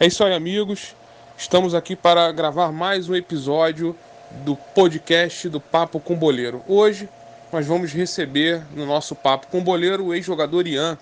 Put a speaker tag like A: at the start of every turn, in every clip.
A: É isso aí, amigos. Estamos aqui para gravar mais um episódio do podcast do Papo com Boleiro. Hoje nós vamos receber no nosso Papo com Boleiro o ex-jogador Ian.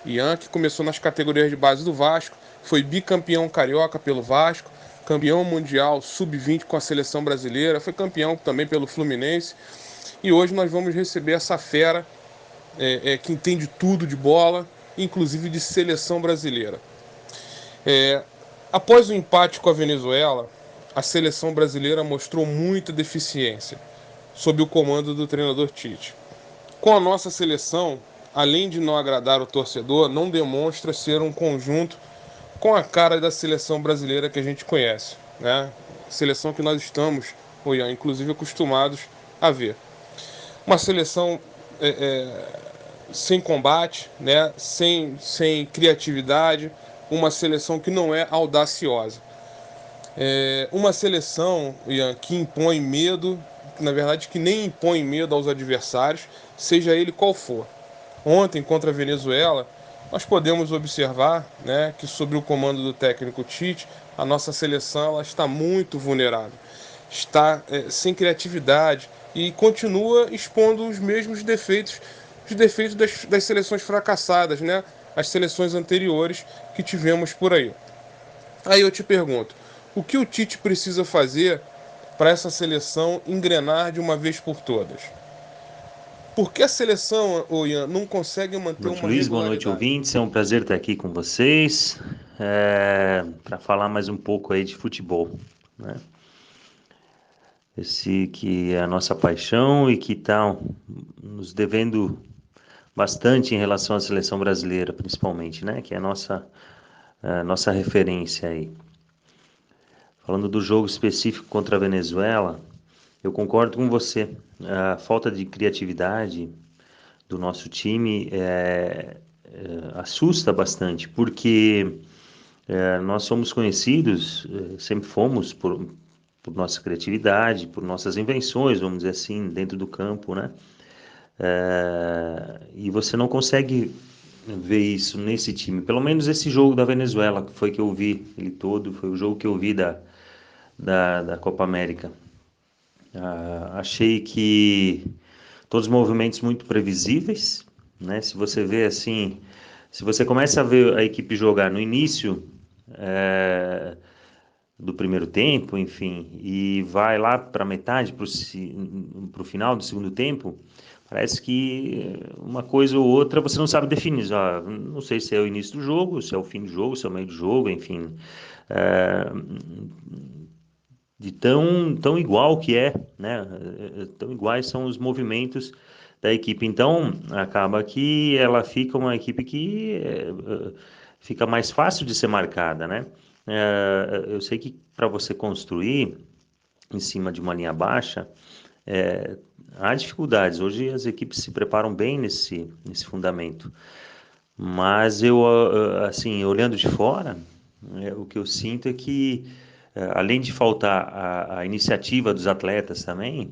A: Ian, que começou nas categorias de base do Vasco, foi bicampeão carioca pelo Vasco, campeão mundial sub-20 com a seleção brasileira, foi campeão também pelo Fluminense. E hoje nós vamos receber essa fera que entende tudo de bola, inclusive de seleção brasileira. Após o empate com a Venezuela, a seleção brasileira mostrou muita deficiência sob o comando do treinador Tite. Com a nossa seleção, além de não agradar o torcedor, não demonstra ser um conjunto com a cara da seleção brasileira que a gente conhece, né? Seleção que nós estamos, Ian, inclusive acostumados a ver. Uma seleção sem combate, né? sem criatividade, uma seleção que não é audaciosa. Uma seleção, Ian, que impõe medo, na verdade que nem impõe medo aos adversários, seja ele qual for. Ontem, contra a Venezuela, nós podemos observar, né, que sob o comando do técnico Tite, a nossa seleção ela está muito vulnerável, está sem criatividade e continua expondo os mesmos defeitos, os defeitos das seleções fracassadas, né, as seleções anteriores que tivemos por aí. Aí eu te pergunto, o que o Tite precisa fazer para essa seleção engrenar de uma vez por todas? Por que a seleção, Ian, não consegue manter
B: Boa noite,
A: uma
B: Luiz. Boa noite,
A: regularidade?
B: ouvintes. É um prazer estar aqui com vocês para falar mais um pouco aí de futebol, né? Esse que é a nossa paixão e que está nos devendo bastante em relação à seleção brasileira, principalmente, né? Que é a nossa referência aí. Falando do jogo específico contra a Venezuela, eu concordo com você. A falta de criatividade do nosso time assusta bastante, porque nós somos conhecidos, sempre fomos por nossa criatividade, por nossas invenções, vamos dizer assim, dentro do campo, né? E você não consegue ver isso nesse time. Pelo menos esse jogo da Venezuela, que foi que eu vi ele todo, foi o jogo que eu vi da Copa América. Achei que todos os movimentos muito previsíveis, né? Se você vê assim, se você começa a ver a equipe jogar no início do primeiro tempo, enfim, e vai lá para metade, para o final do segundo tempo, parece que uma coisa ou outra você não sabe definir. Não sei se é o início do jogo, se é o fim do jogo, se é o meio do jogo, enfim. De tão igual que é, né? Tão iguais são os movimentos da equipe. Então, acaba que ela fica uma equipe que fica mais fácil de ser marcada, né? Eu sei que para você construir em cima de uma linha baixa, há dificuldades. Hoje as equipes se preparam bem nesse fundamento. Mas eu, assim, olhando de fora, o que eu sinto é que, além de faltar a iniciativa dos atletas também,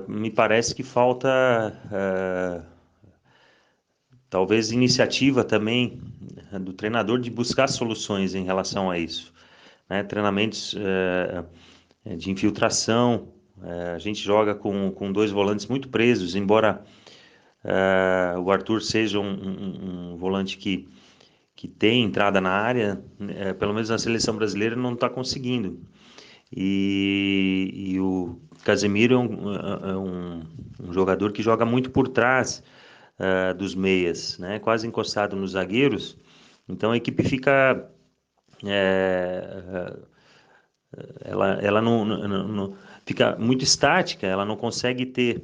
B: me parece que falta, talvez, iniciativa também do treinador de buscar soluções em relação a isso, né? Treinamentos de infiltração, a gente joga com dois volantes muito presos, embora o Arthur seja um volante que tem entrada na área, pelo menos na seleção brasileira não está conseguindo. E o Casemiro é um jogador que joga muito por trás dos meias, né? Quase encostado nos zagueiros. Então a equipe fica ela não fica muito estática, ela não consegue ter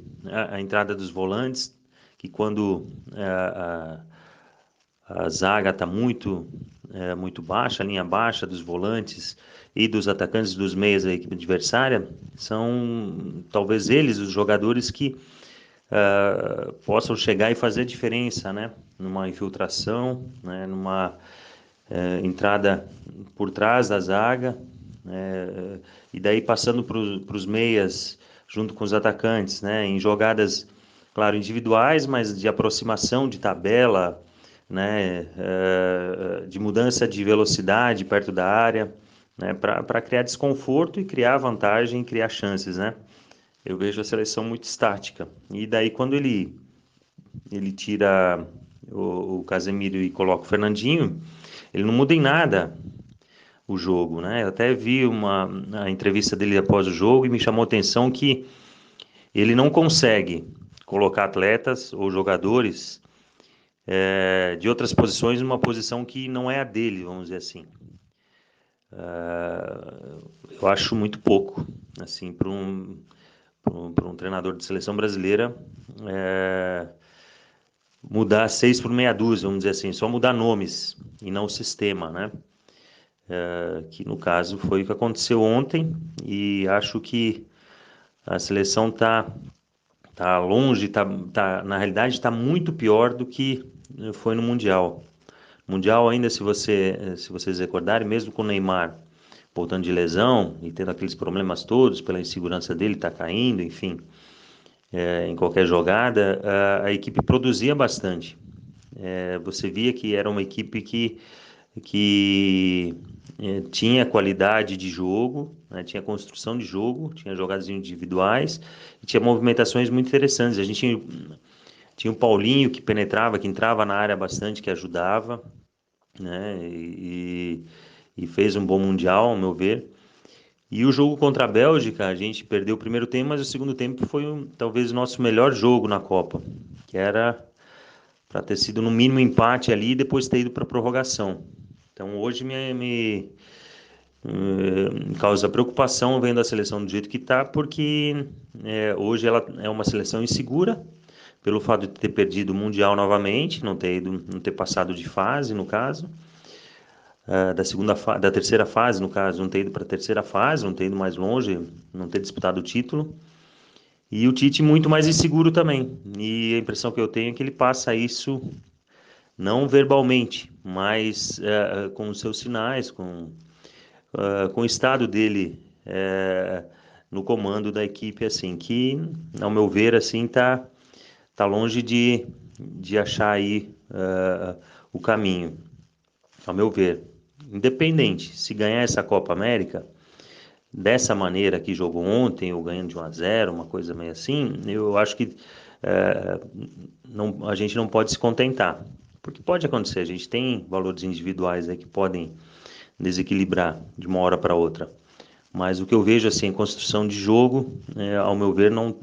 B: a entrada dos volantes, que quando a zaga está muito baixa, a linha baixa dos volantes e dos atacantes dos meias da equipe adversária, são talvez eles os jogadores que possam chegar e fazer a diferença, né? Numa infiltração, né? Numa entrada por trás da zaga, e daí passando para os meias junto com os atacantes, né? Em jogadas, claro, individuais, mas de aproximação de tabela, né, de mudança de velocidade perto da área, né, para criar desconforto e criar vantagem, criar chances, né? Eu vejo a seleção muito estática. E daí quando ele tira o Casemiro e coloca o Fernandinho, ele não muda em nada o jogo, né? Eu até vi a entrevista dele após o jogo e me chamou a atenção que ele não consegue colocar atletas ou jogadores de outras posições numa posição que não é a dele, vamos dizer assim. Eu acho muito pouco, assim, para um treinador de seleção brasileira mudar 6 por meia dúzia, vamos dizer assim, só mudar nomes e não o sistema, né? Que no caso foi o que aconteceu ontem e acho que a seleção tá longe, na realidade está muito pior do que foi no Mundial. Mundial ainda, se vocês recordarem, mesmo com o Neymar voltando de lesão e tendo aqueles problemas todos pela insegurança dele, tá caindo, enfim, em qualquer jogada, a equipe produzia bastante. Você via que era uma equipe que tinha qualidade de jogo, né, tinha construção de jogo, tinha jogadas individuais e tinha movimentações muito interessantes. A gente tinha o Paulinho que penetrava, que entrava na área bastante, que ajudava, né, e fez um bom Mundial, ao meu ver. E o jogo contra a Bélgica, a gente perdeu o primeiro tempo, mas o segundo tempo foi talvez o nosso melhor jogo na Copa, que era para ter sido no mínimo empate ali e depois ter ido para a prorrogação. Então hoje me causa preocupação vendo a seleção do jeito que está, porque hoje ela é uma seleção insegura, pelo fato de ter perdido o Mundial novamente, não ter passado de fase, no caso, da terceira fase, no caso, não ter ido para a terceira fase, não ter ido mais longe, não ter disputado o título. E o Tite muito mais inseguro também. E a impressão que eu tenho é que ele passa isso não verbalmente, mas com os seus sinais, com o estado dele no comando da equipe, assim, que, ao meu ver, assim, tá longe de achar aí o caminho, ao meu ver. Independente, se ganhar essa Copa América, dessa maneira que jogou ontem, ou ganhando de 1-0, uma coisa meio assim, eu acho que a gente não pode se contentar. Porque pode acontecer, a gente tem valores individuais aí que podem desequilibrar de uma hora para outra. Mas o que eu vejo assim, em construção de jogo, ao meu ver, não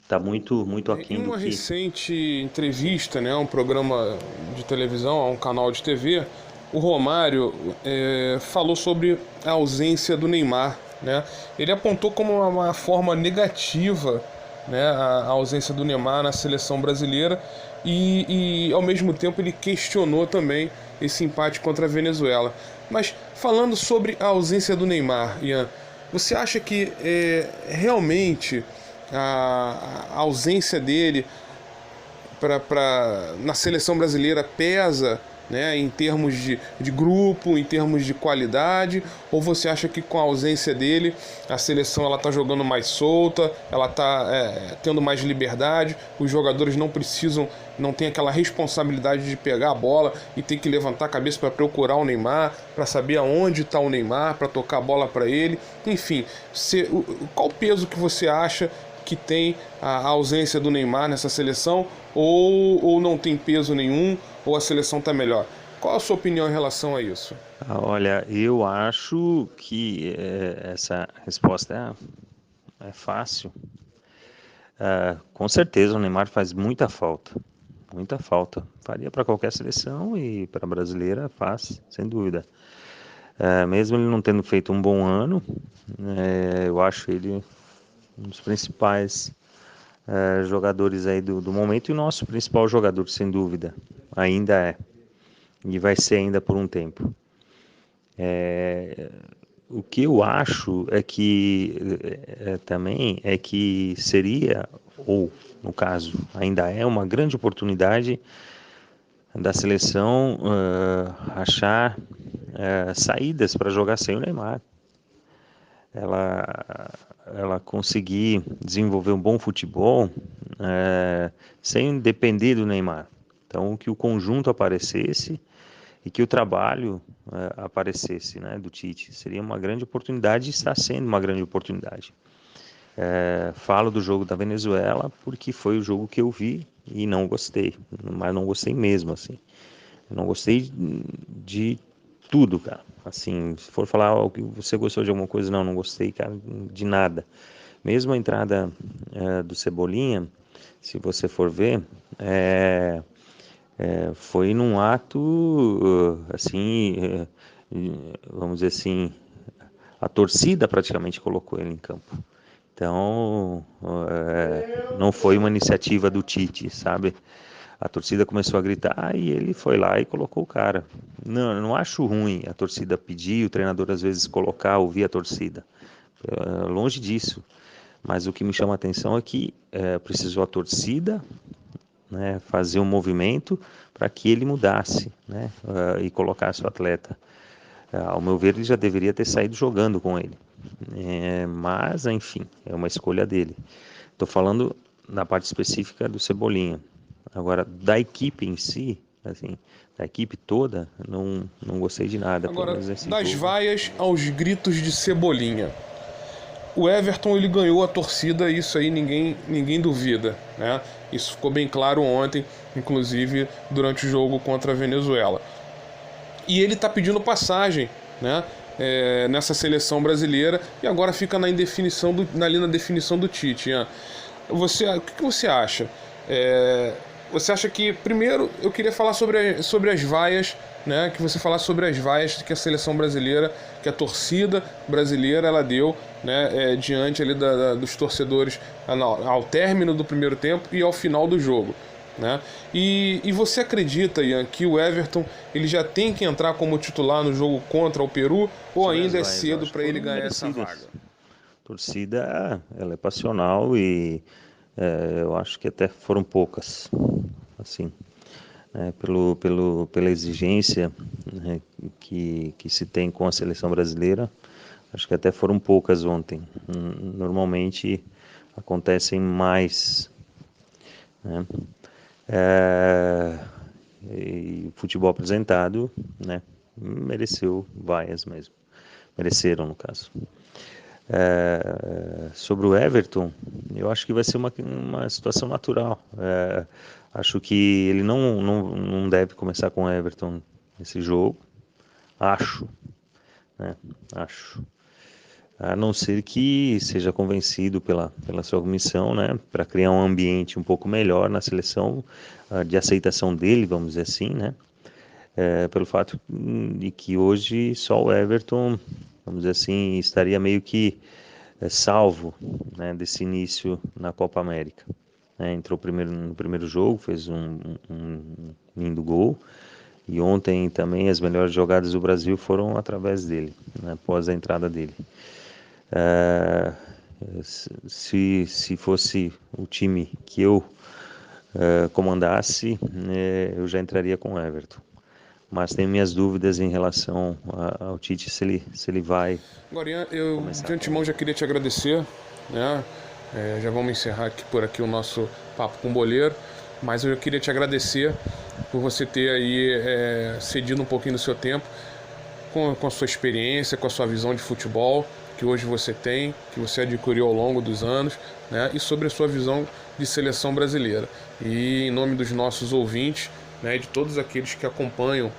B: está muito
A: Em
B: aquém do
A: uma
B: que.
A: recente entrevista, né, a um programa de televisão, a um canal de TV, o Romário falou sobre a ausência do Neymar, né? Ele apontou como uma forma negativa, né, a ausência do Neymar na seleção brasileira e ao mesmo tempo ele questionou também esse empate contra a Venezuela. Mas falando sobre a ausência do Neymar, Ian, você acha que realmente a ausência dele na seleção brasileira pesa, né, em termos de grupo, em termos de qualidade, ou você acha que com a ausência dele a seleção ela está jogando mais solta, ela está tendo mais liberdade, os jogadores não tem aquela responsabilidade de pegar a bola e ter que levantar a cabeça para procurar o Neymar, para saber aonde está o Neymar, para tocar a bola para ele, enfim, qual o peso que você acha que tem a ausência do Neymar nessa seleção, ou não tem peso nenhum, ou a seleção está melhor? Qual a sua opinião em relação a isso?
B: Olha, eu acho que essa resposta é fácil. Com certeza o Neymar faz muita falta. Muita falta. Faria para qualquer seleção e para a brasileira faz, sem dúvida. Mesmo ele não tendo feito um bom ano, eu acho ele um dos principais jogadores aí do momento e o nosso principal jogador, sem dúvida. Ainda é. E vai ser ainda por um tempo. O que eu acho é que também é que seria, ou no caso ainda é, uma grande oportunidade da seleção achar saídas para jogar sem o Neymar. Ela conseguir desenvolver um bom futebol sem depender do Neymar. Então, que o conjunto aparecesse e que o trabalho aparecesse, né, do Tite. Seria uma grande oportunidade e está sendo uma grande oportunidade. Falo do jogo da Venezuela porque foi o jogo que eu vi e não gostei, mas não gostei mesmo, assim. Eu não gostei de tudo, cara. Assim, se for falar o que você gostou de alguma coisa, não gostei, cara, de nada. Mesmo a entrada do Cebolinha, se você for ver, foi num ato, assim, vamos dizer assim, a torcida praticamente colocou ele em campo. Então, não foi uma iniciativa do Tite, sabe? A torcida começou a gritar e ele foi lá e colocou o cara. Não acho ruim a torcida pedir, o treinador às vezes colocar, ouvir a torcida. Longe disso. Mas o que me chama a atenção é que precisou a torcida, né, fazer um movimento para que ele mudasse, né, e colocasse o atleta. Ao meu ver, ele já deveria ter saído jogando com ele. Mas, enfim, é uma escolha dele. Estou falando na parte específica do Cebolinha. Agora, da equipe em si, assim, da equipe toda, não gostei de nada.
A: Agora, das vaias aos gritos de Cebolinha. O Everton, ele ganhou a torcida, isso aí ninguém duvida, né? Isso ficou bem claro ontem, inclusive durante o jogo contra a Venezuela. E ele está pedindo passagem, né? Nessa seleção brasileira, e agora fica na definição do Tite. Né? O que você acha? Você acha que, primeiro, eu queria falar sobre as vaias, né? Que você falasse sobre as vaias que a seleção brasileira, que a torcida brasileira ela deu, né? Diante ali dos torcedores ao término do primeiro tempo e ao final do jogo. Né? E você acredita, Ian, que o Everton ele já tem que entrar como titular no jogo contra o Peru ou ainda é cedo para ele ganhar essa vaga?
B: A torcida ela é passional e eu acho que até foram poucas, assim, pela exigência, né, que se tem com a seleção brasileira. Acho que até foram poucas ontem. Normalmente acontecem mais, né? E o futebol apresentado, né, mereceu vaias mesmo, mereceram no caso. Sobre o Everton, eu acho que vai ser uma situação natural. Acho que ele não deve começar com o Everton nesse jogo, acho, né, a não ser que seja convencido pela sua comissão, né, para criar um ambiente um pouco melhor na seleção, de aceitação dele, vamos dizer assim, né, pelo fato de que hoje só o Everton, vamos dizer assim, estaria meio que salvo, né, desse início na Copa América. Entrou no primeiro jogo, fez um lindo gol, e ontem também as melhores jogadas do Brasil foram através dele, né, após a entrada dele. Se fosse o time que eu comandasse, eu já entraria com o Everton. Mas tenho minhas dúvidas em relação ao Tite, se ele vai.
A: Agora, Ian, eu de antemão já queria te agradecer, né? Já vamos encerrar por aqui o nosso Papo com Boleiro, mas eu queria te agradecer por você ter aí cedido um pouquinho do seu tempo com a sua experiência, com a sua visão de futebol que hoje você tem, que você adquiriu ao longo dos anos, né, e sobre a sua visão de seleção brasileira. E em nome dos nossos ouvintes, né, de todos aqueles que acompanham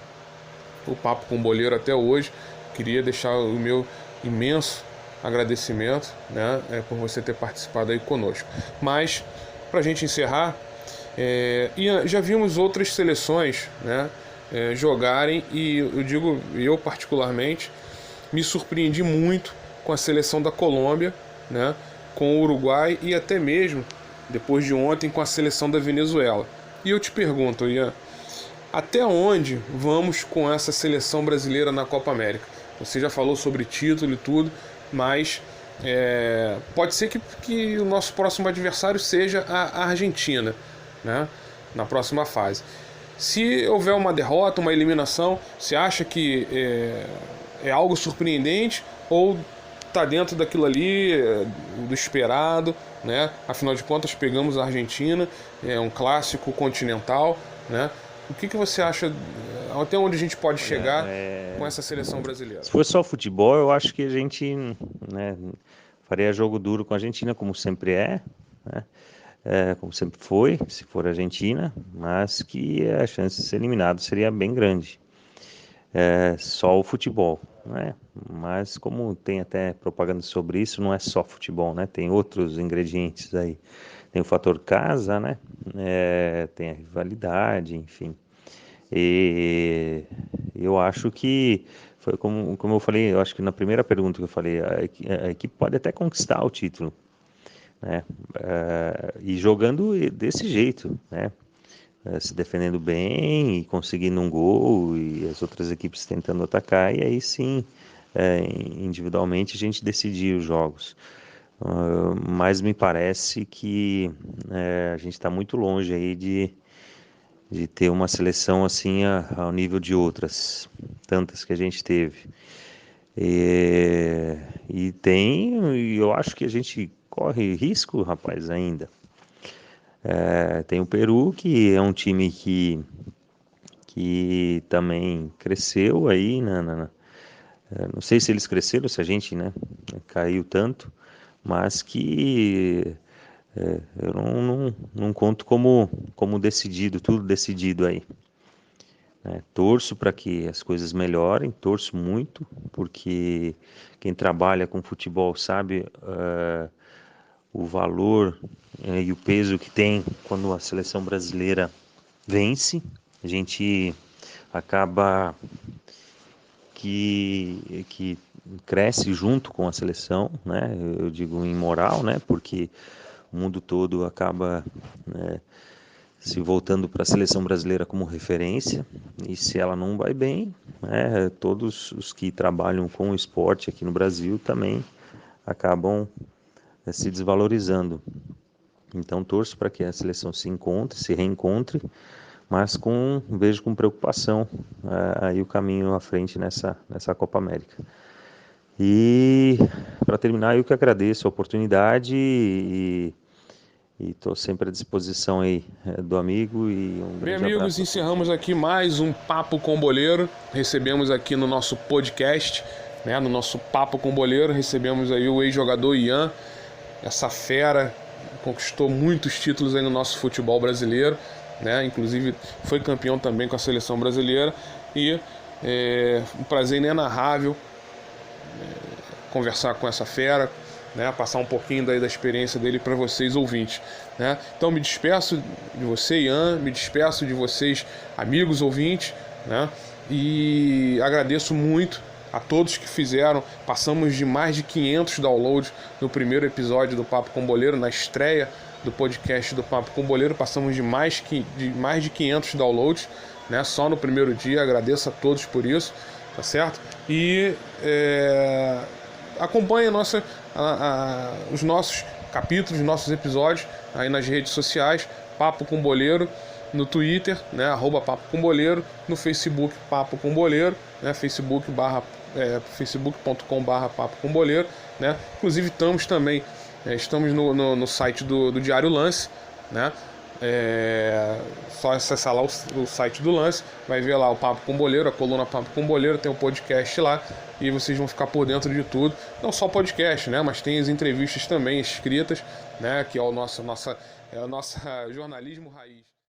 A: o Papo com Boleiro até hoje, queria deixar o meu imenso agradecimento, né, por você ter participado aí conosco. Mas, para a gente encerrar, já vimos outras seleções, né, jogarem, e eu particularmente me surpreendi muito com a seleção da Colômbia, né, com o Uruguai e até mesmo, depois de ontem, com a seleção da Venezuela. E eu te pergunto, Ian, até onde vamos com essa seleção brasileira na Copa América? Você já falou sobre título e tudo, mas pode ser que o nosso próximo adversário seja a Argentina, né, na próxima fase. Se houver uma derrota, uma eliminação, você acha que é algo surpreendente ou está dentro daquilo ali, do esperado, né? Afinal de contas, pegamos a Argentina, é um clássico continental, né? O que você acha, até onde a gente pode chegar com essa seleção brasileira?
B: Se fosse só futebol, eu acho que a gente, né, faria jogo duro com a Argentina, como sempre né? Como sempre foi, se for a Argentina, mas que a chance de ser eliminado seria bem grande. Só o futebol, né? Mas como tem até propaganda sobre isso, não é só futebol, né? Tem outros ingredientes aí. Tem o fator casa, né? Tem a rivalidade, enfim. E eu acho que foi como eu falei, eu acho que na primeira pergunta que eu falei, a equipe pode até conquistar o título, né? E jogando desse jeito, né? Se defendendo bem e conseguindo um gol e as outras equipes tentando atacar, e aí sim, individualmente a gente decidir os jogos. Mas me parece que a gente está muito longe aí de ter uma seleção assim ao nível de outras, tantas que a gente teve. E eu acho que a gente corre risco, rapaz, ainda. Tem o Peru, que é um time que também cresceu aí, não sei se eles cresceram, se a gente, né, caiu tanto, mas que eu não conto como decidido, tudo decidido aí. Torço para que as coisas melhorem, torço muito, porque quem trabalha com futebol sabe o valor e o peso que tem quando a seleção brasileira vence. A gente acaba que cresce junto com a seleção, né? Eu digo em moral, né? Porque o mundo todo acaba, né, se voltando para a seleção brasileira como referência, e se ela não vai bem, né, todos os que trabalham com o esporte aqui no Brasil também acabam se desvalorizando. Então torço para que a seleção se reencontre, mas vejo com preocupação aí o caminho à frente nessa Copa América. E para terminar, eu que agradeço a oportunidade e estou sempre à disposição aí do amigo e um grande
A: Bem, amigos,
B: abraço.
A: encerramos aqui mais um Papo com Boleiro. Recebemos aqui no nosso podcast, né, no nosso Papo com Boleiro, recebemos aí o ex-jogador Ian, essa fera, conquistou muitos títulos aí no nosso futebol brasileiro, né, inclusive foi campeão também com a seleção brasileira, e um prazer inenarrável conversar com essa fera, né, passar um pouquinho daí da experiência dele para vocês ouvintes, né? Então me despeço de você, Ian, me despeço de vocês, amigos ouvintes, né? E agradeço muito a todos que fizeram. Passamos de mais de 500 downloads no primeiro episódio do Papo com Boleiro, na estreia do podcast do Papo com Boleiro, passamos de mais de 500 downloads, né, só no primeiro dia. Agradeço a todos por isso, tá certo? E acompanhe os nossos capítulos, os nossos episódios aí nas redes sociais, Papo com Boleiro, no Twitter, né, @Papo com Boleiro, no Facebook Papo com Boleiro, né, facebook.com/Papo com Boleiro, né. Inclusive estamos no site do Diário Lance, né. Só acessar lá o site do Lance, vai ver lá o Papo com Boleiro, a coluna Papo com Boleiro, tem o podcast lá e vocês vão ficar por dentro de tudo. Não só podcast, né, mas tem as entrevistas também escritas, né, que é o nosso jornalismo raiz.